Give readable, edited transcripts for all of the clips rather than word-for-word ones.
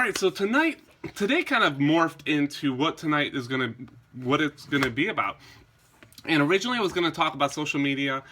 All right, so today kind of morphed into what it's gonna be about. And originally I was going to talk about social media,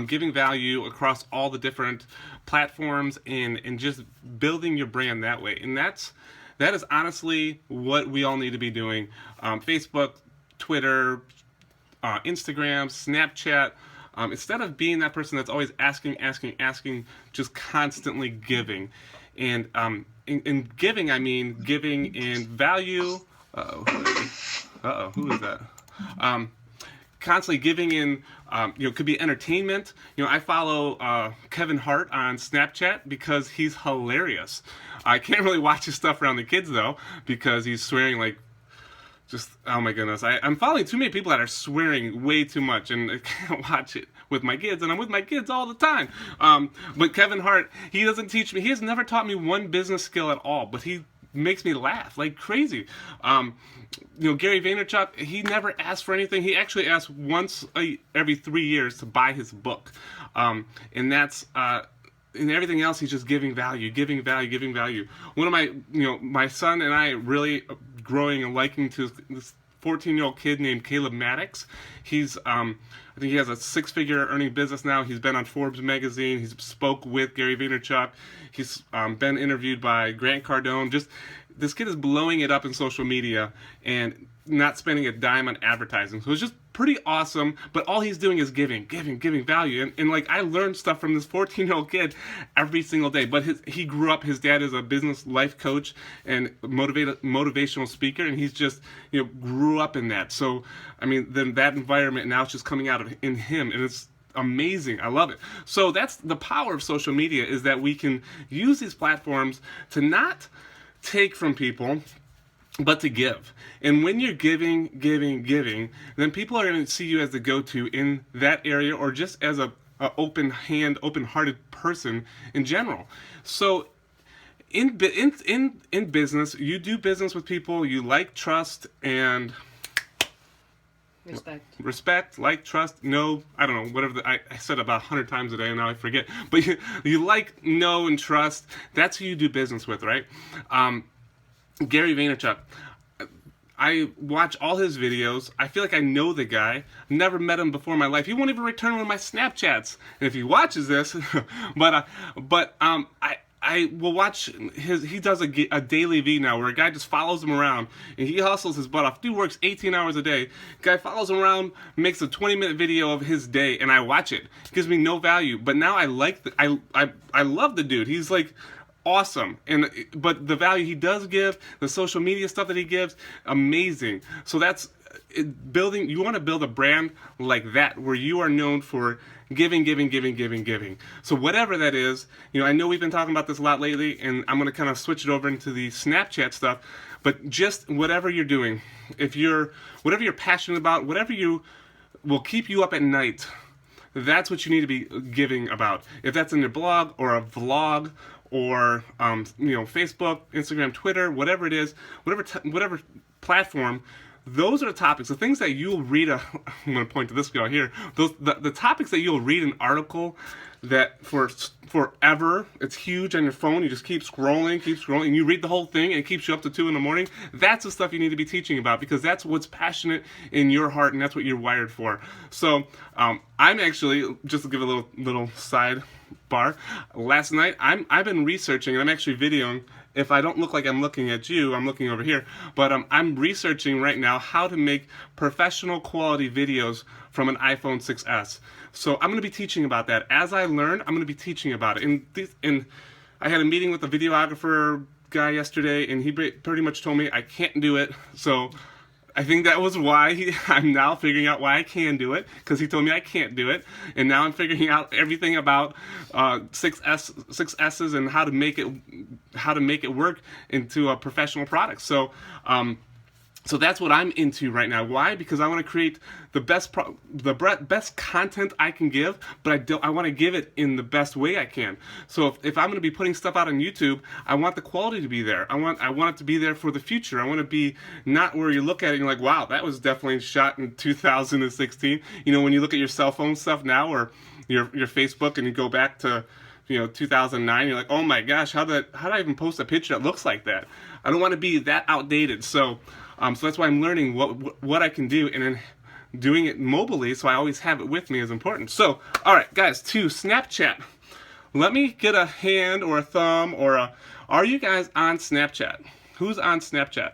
giving value across all the different platforms and just building your brand that way. And that is honestly what we all need to be doing. Facebook, Twitter, Instagram, Snapchat. Instead of being that person that's always asking, just constantly giving. And in giving, I mean giving in value. Who is that? Constantly giving in, could be entertainment. I follow Kevin Hart on Snapchat because he's hilarious. I can't really watch his stuff around the kids though, because he's swearing like, just, oh my goodness. I'm following too many people that are swearing way too much, and I can't watch it with my kids, and I'm with my kids all the time. But Kevin Hart, he doesn't teach me, he has never taught me one business skill at all, but he makes me laugh like crazy. Gary Vaynerchuk, he never asked for anything. He actually asks once every 3 years to buy his book. And that's, and everything else, he's just giving value. One of my son and I really growing and liking to this 14-year-old kid named Caleb Maddox. He's, I think he has a 6-figure earning business now. He's been on Forbes magazine. He's spoke with Gary Vaynerchuk. He's been interviewed by Grant Cardone. Just, this kid is blowing it up in social media and not spending a dime on advertising. So it's just pretty awesome, but all he's doing is giving value. And like, I learned stuff from this 14-year-old kid every single day. But he grew up, his dad is a business life coach and motivational speaker, and he's just, grew up in that. So, I mean, then that environment now it's just coming out in him, and it's amazing. I love it. So that's the power of social media, is that we can use these platforms to not take from people, but to give. And when you're giving, then people are going to see you as the go-to in that area, or just as a open-hearted person in general. So in business, you do business with people you like, trust, and respect, like, trust, know, I don't know, whatever I said about 100 times a day, and now I forget. But you like, know, and trust. That's who you do business with, right? Gary Vaynerchuk, I watch all his videos. I feel like I know the guy. Never met him before in my life. He won't even return one of my Snapchats. And if he watches this, I will watch he does a daily V now where a guy just follows him around and he hustles his butt off. Dude works 18 hours a day. Guy follows him around, makes a 20-minute video of his day, and I watch it. It gives me no value. But now I like I love the dude. He's like awesome. But the value he does give, the social media stuff that he gives, amazing. So that's building. You want to build a brand like that where you are known for giving. So whatever that is, I know we've been talking about this a lot lately, and I'm going to kind of switch it over into the Snapchat stuff, but just whatever you're doing, whatever you're passionate about, whatever will keep you up at night, that's what you need to be giving about. If that's in your blog or a vlog or Facebook, Instagram, Twitter, whatever it is, whatever platform, those are the topics, the things that you'll read. I'm going to point to this guy here. The topics that you'll read an article that for forever, it's huge on your phone. You just keep scrolling, and you read the whole thing, and it keeps you up to 2 in the morning. That's the stuff you need to be teaching about, because that's what's passionate in your heart, and that's what you're wired for. So I'm actually, just to give a little side bar, last night I've been researching, and I'm actually videoing. If I don't look like I'm looking at you, I'm looking over here. But I'm researching right now how to make professional quality videos from an iPhone 6s. So I'm going to be teaching about that. As I learn, I'm going to be teaching about it. And I had a meeting with a videographer guy yesterday, and he pretty much told me I can't do it. So I think that was why I'm now figuring out why I can do it, because he told me I can't do it, and now I'm figuring out everything about 6S's and how to make it work into a professional product. So that's what I'm into right now. Why? Because I want to create the best content I can give, but I want to give it in the best way I can. So if I'm going to be putting stuff out on YouTube, I want the quality to be there. I want it to be there for the future. I want to be not where you look at it and you're like, wow, that was definitely shot in 2016. When you look at your cell phone stuff now, or your Facebook, and you go back to 2009. You're like, oh my gosh, how did I even post a picture that looks like that? I don't want to be that outdated. So that's why I'm learning what I can do, and then doing it mobilely, so I always have it with me is important. So, all right, guys, to Snapchat. Let me get a hand or a thumb or are you guys on Snapchat? Who's on Snapchat?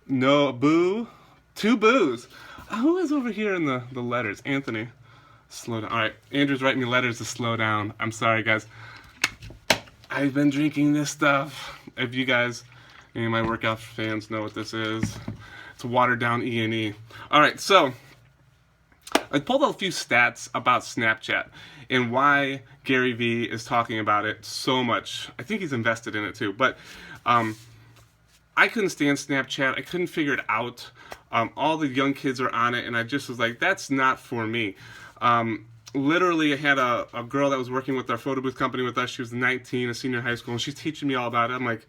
No, boo. 2 boos. Who is over here in the letters? Anthony. Slow down. All right, Andrew's writing me letters to slow down. I'm sorry, guys. I've been drinking this stuff. If you guys, any of my workout fans know what this is, it's watered down E&E. All right, so I pulled out a few stats about Snapchat and why Gary Vee is talking about it so much. I think he's invested in it too, but I couldn't stand Snapchat. I couldn't figure it out. All the young kids are on it, and I just was like, that's not for me. Literally, I had a girl that was working with our photo booth company with us. She was 19, a senior in high school, and she's teaching me all about it. I'm like,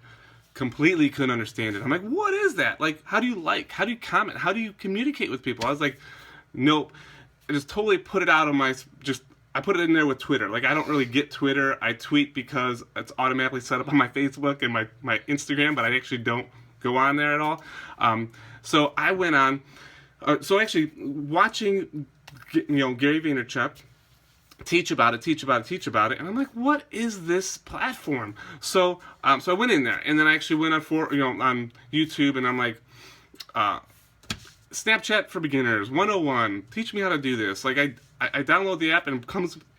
completely couldn't understand it. I'm like, what is that? Like, how do you comment? How do you communicate with people? I was like, nope. I just totally put it out on I put it in there with Twitter. Like, I don't really get Twitter. I tweet because it's automatically set up on my Facebook and my Instagram, but I actually don't go on there at all. So I went on, actually watching, Gary Vaynerchuk teach about it, and I'm like, what is this platform? So I went in there, and then I actually went on YouTube, and I'm like, Snapchat for beginners 101. Teach me how to do this. Like I download the app, and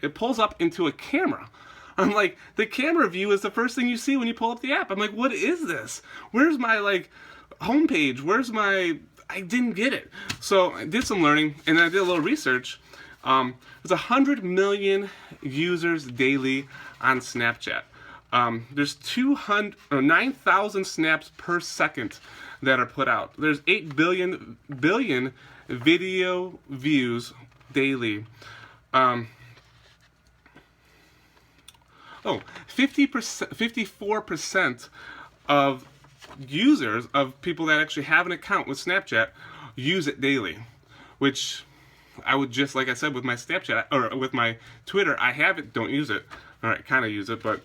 it pulls up into a camera. I'm like, the camera view is the first thing you see when you pull up the app. I'm like, what is this? Where's my homepage? I didn't get it. So I did some learning, and then I did a little research. There's 100 million users daily on Snapchat. There's 9,000 snaps per second that are put out. There's 8 billion video views daily. 54% of users, of people that actually have an account with Snapchat, use it daily, which I would just, like I said, with my Snapchat, or with my Twitter, I have it, don't use it. All right, kind of use it, but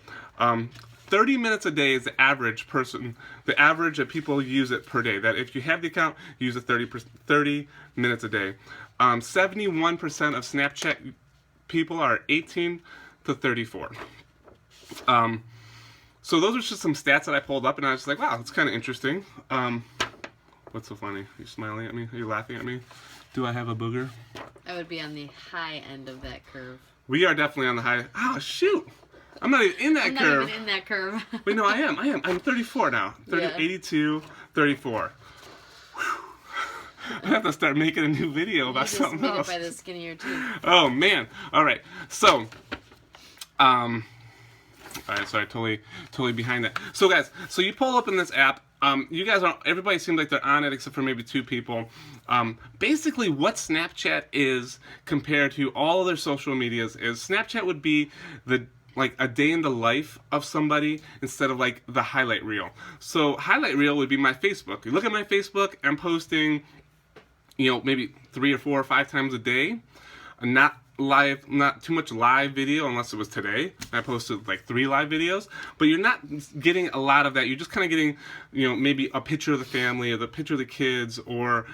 30 minutes a day is the average that people use it per day. That if you have the account, use it 30 minutes a day. 71% of Snapchat people are 18 to 34. So those are just some stats that I pulled up, and I was like, wow, that's kind of interesting. What's so funny? Are you smiling at me? Are you laughing at me? Do I have a booger? I would be on the high end of that curve. We are definitely on the high. Oh, shoot. I'm not even in that curve. I'm not even in that curve. Wait, no, I am. I'm 34 now. 82, 34. Whew. I have to start making a new video about something else. By the skin of your teeth. Oh, man. All right. So, all right, sorry, totally behind that. So, guys, so you pull up in this app. You guys everybody seems like they're on it except for maybe 2 people. Basically, what Snapchat is compared to all other social medias is Snapchat would be like a day in the life of somebody instead of like the highlight reel. So highlight reel would be my Facebook. You look at my Facebook, I'm posting, maybe 3 or 4 or 5 times a day. Not live, not too much live video unless it was today. I posted like 3 live videos, but you're not getting a lot of that. You're just kind of getting, maybe a picture of the family or the picture of the kids, or,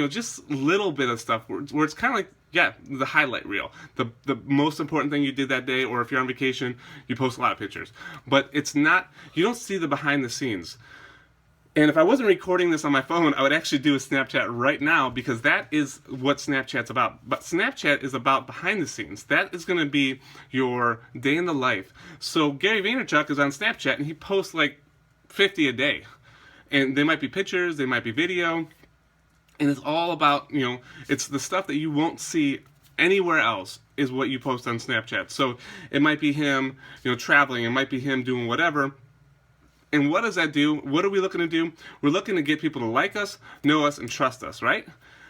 just little bit of stuff where it's kind of like, yeah, the highlight reel. The most important thing you did that day, or if you're on vacation, you post a lot of pictures. But it's not, you don't see the behind the scenes. And if I wasn't recording this on my phone, I would actually do a Snapchat right now, because that is what Snapchat's about. But Snapchat is about behind the scenes. That is going to be your day in the life. So Gary Vaynerchuk is on Snapchat, and he posts like 50 a day. And they might be pictures, they might be video. And it's all about, it's the stuff that you won't see anywhere else is what you post on Snapchat. So it might be him, traveling. It might be him doing whatever. And what does that do? What are we looking to do? We're looking to get people to like us, know us, and trust us, right?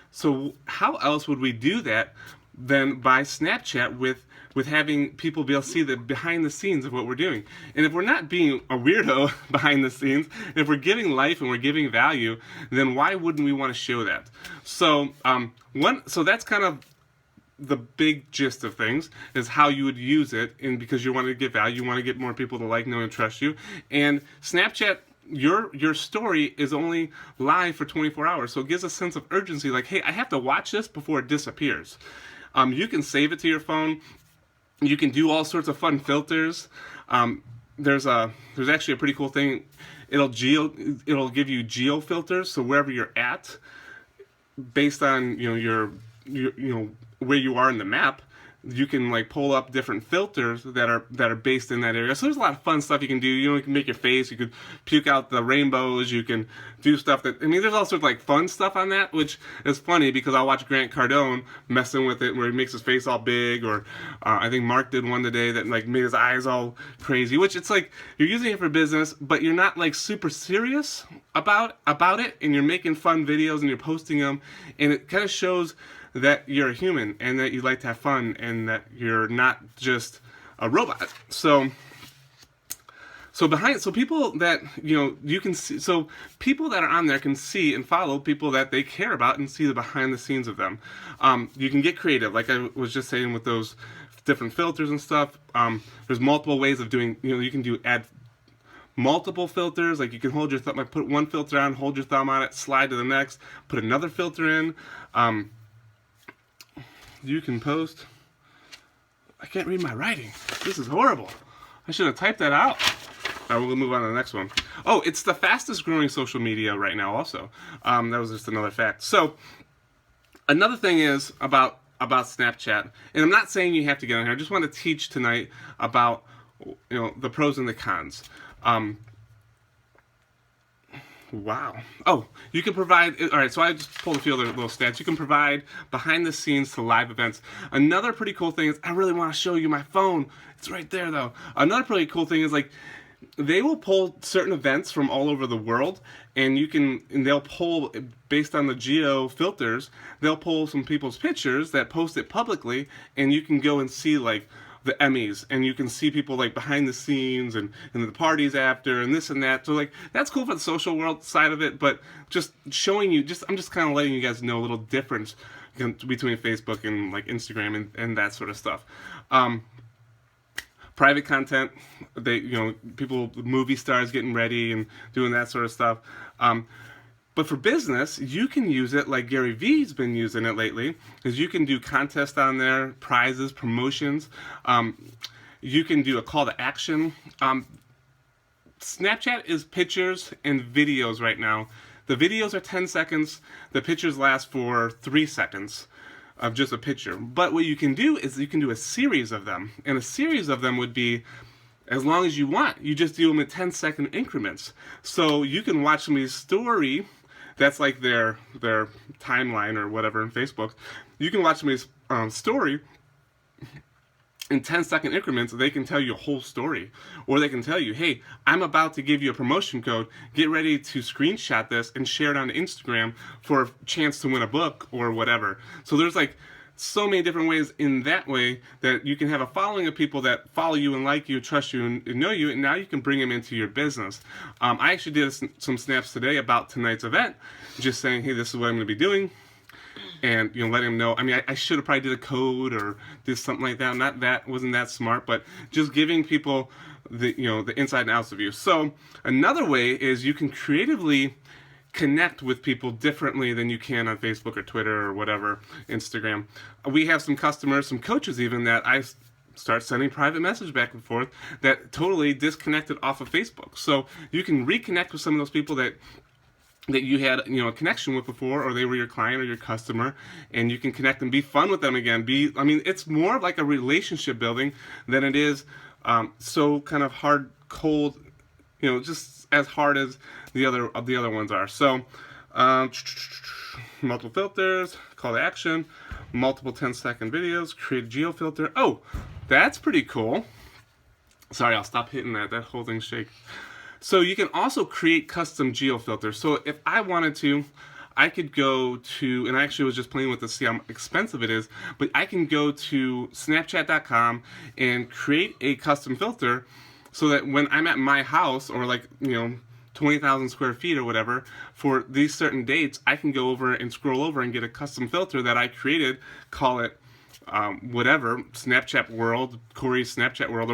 So how else would we do that than by Snapchat with having people be able to see the behind the scenes of what we're doing? And if we're not being a weirdo behind the scenes, if we're giving life and we're giving value, then why wouldn't we want to show that? So so that's kind of the big gist of things is how you would use it, and because you want to get value, you want to get more people to like, know, and trust you. And Snapchat, your story is only live for 24 hours, so it gives a sense of urgency, like, hey, I have to watch this before it disappears. You can save it to your phone. You can do all sorts of fun filters. There's actually a pretty cool thing. It'll give you geo filters, so wherever you're at, based on your where you are in the map, you can like pull up different filters that are based in that area. So there's a lot of fun stuff you can do. You can make your face, you could puke out the rainbows, you can do stuff that, I mean, there's all sorts of like fun stuff on that, which is funny because I watch Grant Cardone messing with it where he makes his face all big, or I think Mark did one today that like made his eyes all crazy, which it's like you're using it for business, but you're not like super serious about it, and you're making fun videos and you're posting them, and it kind of shows that you're a human and that you like to have fun and that you're not just a robot. So people that you can see, so people that are on there can see and follow people that they care about and see the behind the scenes of them. You can get creative, like I was just saying with those different filters and stuff. There's multiple ways of doing. You can add multiple filters. Like you can hold your thumb, like put one filter on, hold your thumb on it, slide to the next, put another filter in. You can post. I can't read my writing. This is horrible. I should have typed that out. All right, we'll move on to the next one. Oh, it's the fastest growing social media right now also. That was just another fact. So another thing is about Snapchat, and I'm not saying you have to get on here. I just want to teach tonight about the pros and the cons. Wow. Oh, you can provide, all right, so I just pulled a few other little stats. You can provide behind the scenes to live events. Another pretty cool thing is, I really want to show you my phone. It's right there though. Another pretty cool thing is like, they will pull certain events from all over the world, and they'll pull, based on the geo filters, they'll pull some people's pictures that post it publicly, and you can go and see like the Emmys, and you can see people like behind the scenes and the parties after and this and that. So like that's cool for the social world side of it, but just showing you, I'm just kind of letting you guys know a little difference between Facebook and like Instagram and that sort of stuff. Private content, people, movie stars getting ready and doing that sort of stuff. But for business, you can use it like Gary Vee's been using it lately, because you can do contests on there, prizes, promotions. You can do a call to action. Snapchat is pictures and videos right now. The videos are 10 seconds. The pictures last for 3 seconds of just a picture. But what you can do is you can do a series of them. And a series of them would be as long as you want. You just do them in 10-second increments. So you can watch somebody's story. That's like their timeline or whatever in Facebook. You can watch somebody's story in 10-second increments. They can tell you a whole story. Or they can tell you, hey, I'm about to give you a promotion code. Get ready to screenshot this and share it on Instagram for a chance to win a book or whatever. So there's like so many different ways in that way that you can have a following of people that follow you and like you, trust you, and know you, and now you can bring them into your business. I actually did some snaps today about tonight's event, just saying, hey, this is what I'm going to be doing, and letting them know. I mean, I should have probably did a code or did something like that. Wasn't that smart, but just giving people the inside and outs of you. So another way is you can creatively connect with people differently than you can on Facebook or Twitter or whatever, Instagram. We have some customers, some coaches even, that I start sending private message back and forth that totally disconnected off of Facebook. So you can reconnect with some of those people that you had a connection with before, or they were your client or your customer, and you can connect and be fun with them again. It's more like a relationship building than it is so kind of hard, cold, just as hard as the other ones are. So multiple filters, call to action, multiple 10-second videos, create a geo filter. Oh, that's pretty cool. Sorry, I'll stop hitting that whole thing shake. So you can also create custom geo filters. So if I wanted to, I could go to, and I actually was just playing with this to see how expensive it is, but I can go to snapchat.com and create a custom filter so that when I'm at my house, or like, 20,000 square feet or whatever, for these certain dates, I can go over and scroll over and get a custom filter that I created, call it whatever Snapchat world, Corey's Snapchat world.